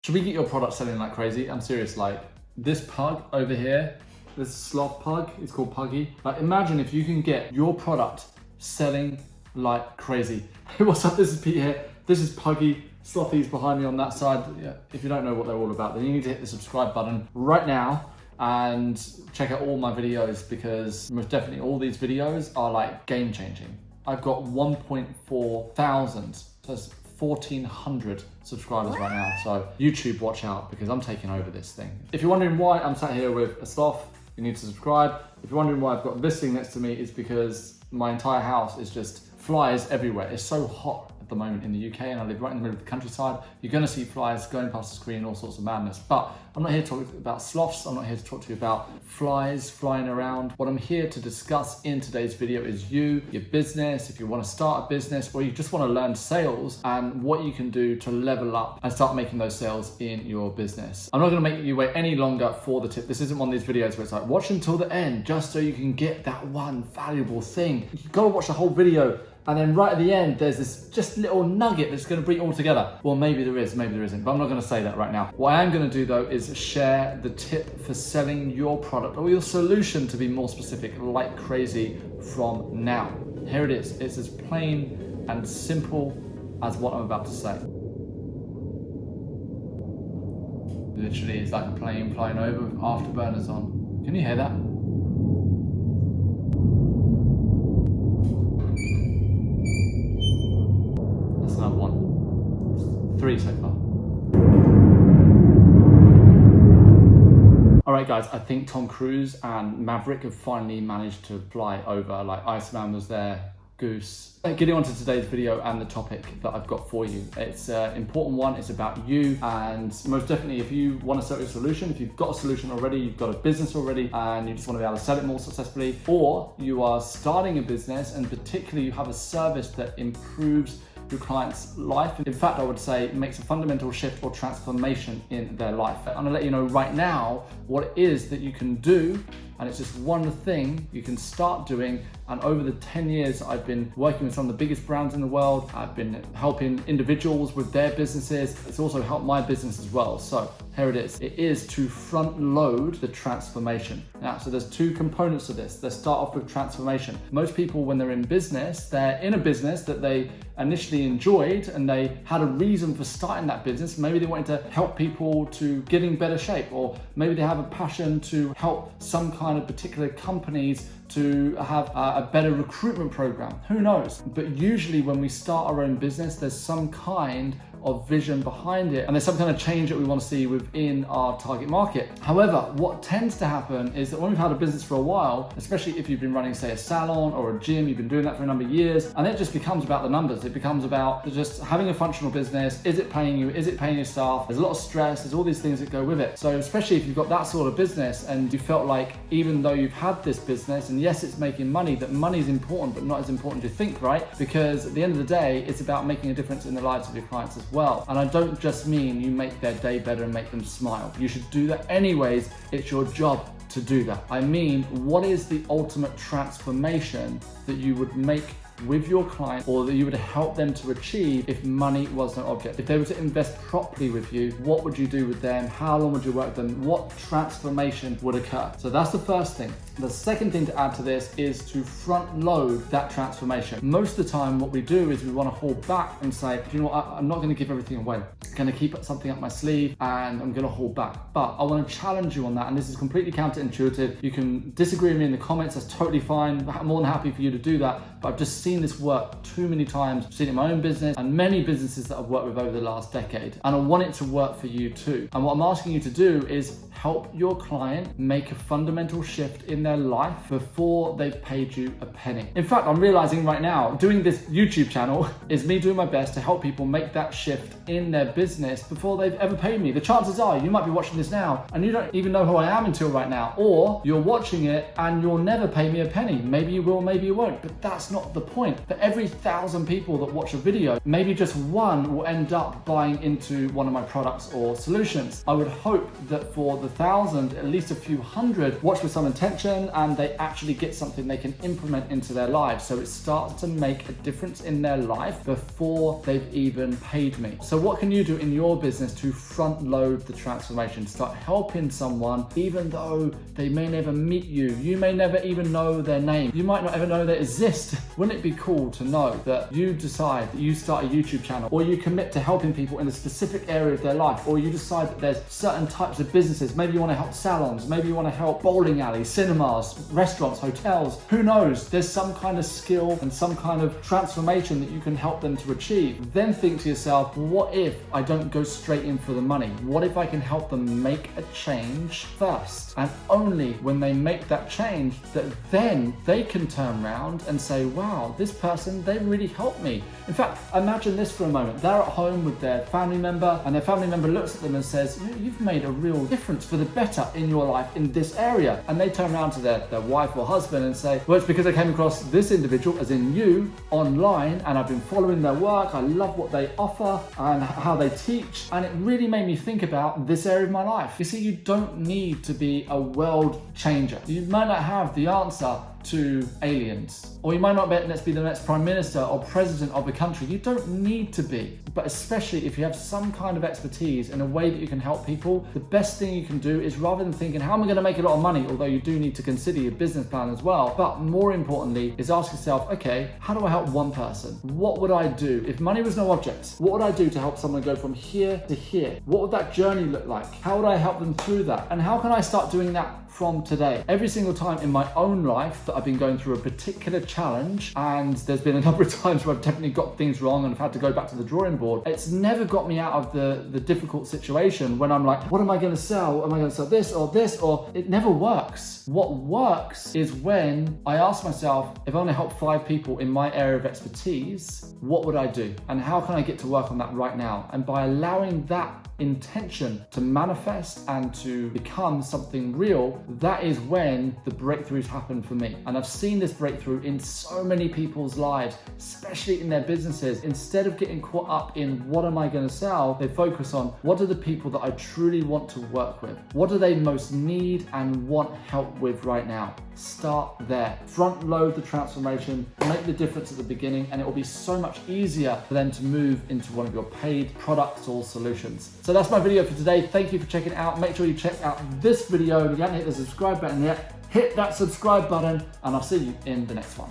Should we get your product selling like crazy? I'm serious, like this pug over here, this sloth pug, it's called Puggy. Like imagine if you can get your product selling like crazy. Hey, what's up? This is Pete here. This is Puggy. Slothy's behind me on that side. Yeah, if you don't know what they're all about, then you need to hit the subscribe button right now and check out all my videos, because most definitely all these videos are like game changing. I've got 1.4 thousand, so that's 1,400 subscribers right now. So YouTube, watch out, because I'm taking over this thing. If you're wondering why I'm sat here with a sloth, you need to subscribe. If you're wondering why I've got this thing next to me, it's because my entire house is just flies everywhere. It's so hot at the moment in the UK, and I live right in the middle of the countryside. You're gonna see flies going past the screen, all sorts of madness. But I'm not here to talk about sloths. I'm not here to talk to you about flies flying around. What I'm here to discuss in today's video is you, your business, if you wanna start a business, or you just wanna learn sales, and what you can do to level up and start making those sales in your business. I'm not gonna make you wait any longer for the tip. This isn't one of these videos where it's like, watch until the end, just so you can get that one valuable thing. You've gotta watch the whole video, and then right at the end, there's this just little nugget that's gonna bring it all together. Well, maybe there is, maybe there isn't, but I'm not gonna say that right now. What I am gonna do though is share the tip for selling your product, or your solution to be more specific, like crazy from now. Here it is. It's as plain and simple as what I'm about to say. Literally, it's like a plane flying over with afterburners on. Can you hear that? Another one. 3 so far. All right, guys, I think Tom Cruise and Maverick have finally managed to fly over. Like Iceman was there, Goose. Getting on to today's video and the topic that I've got for you. It's an important one. It's about you, and most definitely if you want to sell your solution, if you've got a solution already, you've got a business already, and you just want to be able to sell it more successfully, or you are starting a business and particularly you have a service that improves your client's life. In fact, I would say makes a fundamental shift or transformation in their life. I'm gonna let you know right now what it is that you can do, and it's just one thing you can start doing. And over the 10 years I've been working with some of the biggest brands in the world, I've been helping individuals with their businesses. It's also helped my business as well. So here it is. It is to front load the transformation. Now, so there's 2 components to this. Let's start off with transformation. Most people, when they're in business, they're in a business that they initially enjoyed, and they had a reason for starting that business. Maybe they wanted to help people to get in better shape, or maybe they have a passion to help some kind of particular companies to have a better recruitment program. Who knows? But usually when we start our own business, there's some kind of vision behind it, and there's some kind of change that we want to see within our target market. However, what tends to happen is that when we've had a business for a while, especially if you've been running, say, a salon or a gym, you've been doing that for a number of years, and it just becomes about the numbers. It becomes about just having a functional business. Is it paying you? Is it paying your staff? There's a lot of stress. There's all these things that go with it. So especially if you've got that sort of business and you felt like, even though you've had this business and yes, it's making money, that money is important, but not as important as you think, right? Because at the end of the day, it's about making a difference in the lives of your clients as well. And I don't just mean you make their day better and make them smile. You should do that anyways. It's your job to do that. I mean, what is the ultimate transformation that you would make with your client, or that you would help them to achieve if money was an object? If they were to invest properly with you, what would you do with them? How long would you work with them? What transformation would occur? So that's the first thing. The second thing to add to this is to front load that transformation. Most of the time what we do is we want to hold back and say, you know what, I'm not going to give everything away. I'm going to keep something up my sleeve and I'm going to hold back. But I want to challenge you on that, and this is completely counterintuitive. You can disagree with me in the comments, that's totally fine. I'm more than happy for you to do that, but I've just seen this work too many times. I've seen it in my own business and many businesses that I've worked with over the last decade, and I want it to work for you too. And what I'm asking you to do is help your client make a fundamental shift in their life before they've paid you a penny. In fact, I'm realizing right now, doing this YouTube channel is me doing my best to help people make that shift in their business before they've ever paid me. The chances are you might be watching this now and you don't even know who I am until right now, or you're watching it and you'll never pay me a penny. Maybe you will, maybe you won't, but that's not the point. For every 1,000 people that watch a video, maybe just 1 will end up buying into one of my products or solutions. I would hope that for the 1,000, at least a few hundred watch with some intention, and they actually get something they can implement into their lives. So it starts to make a difference in their life before they've even paid me. So what can you do in your business to front load the transformation? Start helping someone even though they may never meet you. You may never even know their name. You might not ever know they exist. Wouldn't it be cool to know that you decide that you start a YouTube channel, or you commit to helping people in a specific area of their life, or you decide that there's certain types of businesses. Maybe you want to help salons, maybe you want to help bowling alleys, cinemas, restaurants, hotels. Who knows? There's some kind of skill and some kind of transformation that you can help them to achieve. Then think to yourself, what if I don't go straight in for the money? What if I can help them make a change first? And only when they make that change that then they can turn around and say, wow, this person, they really helped me. In fact, imagine this for a moment. They're at home with their family member, and their family member looks at them and says, you've made a real difference for the better in your life in this area. And they turn around to their wife or husband and say, well, it's because I came across this individual, as in you, online, and I've been following their work. I love what they offer and how they teach, and it really made me think about this area of my life. You see, you don't need to be a world changer. You might not have the answer to aliens, or you might not be the next prime minister or president of a country. You don't need to be, but especially if you have some kind of expertise in a way that you can help people, the best thing you can do is, rather than thinking, how am I going to make a lot of money, although you do need to consider your business plan as well, but more importantly is ask yourself, okay, how do I help one person? What would I do if money was no object? What would I do to help someone go from here to here? What would that journey look like? How would I help them through that? And how can I start doing that from today? Every single time in my own life that I've been going through a particular challenge, and there's been a number of times where I've definitely got things wrong and I've had to go back to the drawing board, it's never got me out of the difficult situation when I'm like, what am I going to sell? Am I going to sell this or this? Or it never works. What works is when I ask myself, if I want to help 5 people in my area of expertise, what would I do? And how can I get to work on that right now? And by allowing that intention to manifest and to become something real, that is when the breakthroughs happen for me. And I've seen this breakthrough in so many people's lives, especially in their businesses. Instead of getting caught up in what am I going to sell, they focus on what are the people that I truly want to work with? What do they most need and want help with right now? Start there. Front load the transformation, make the difference at the beginning, and it will be so much easier for them to move into one of your paid products or solutions. So that's my video for today. Thank you for checking it out. Make sure you check out this video. If you haven't hit the subscribe button yet, hit that subscribe button, and I'll see you in the next one.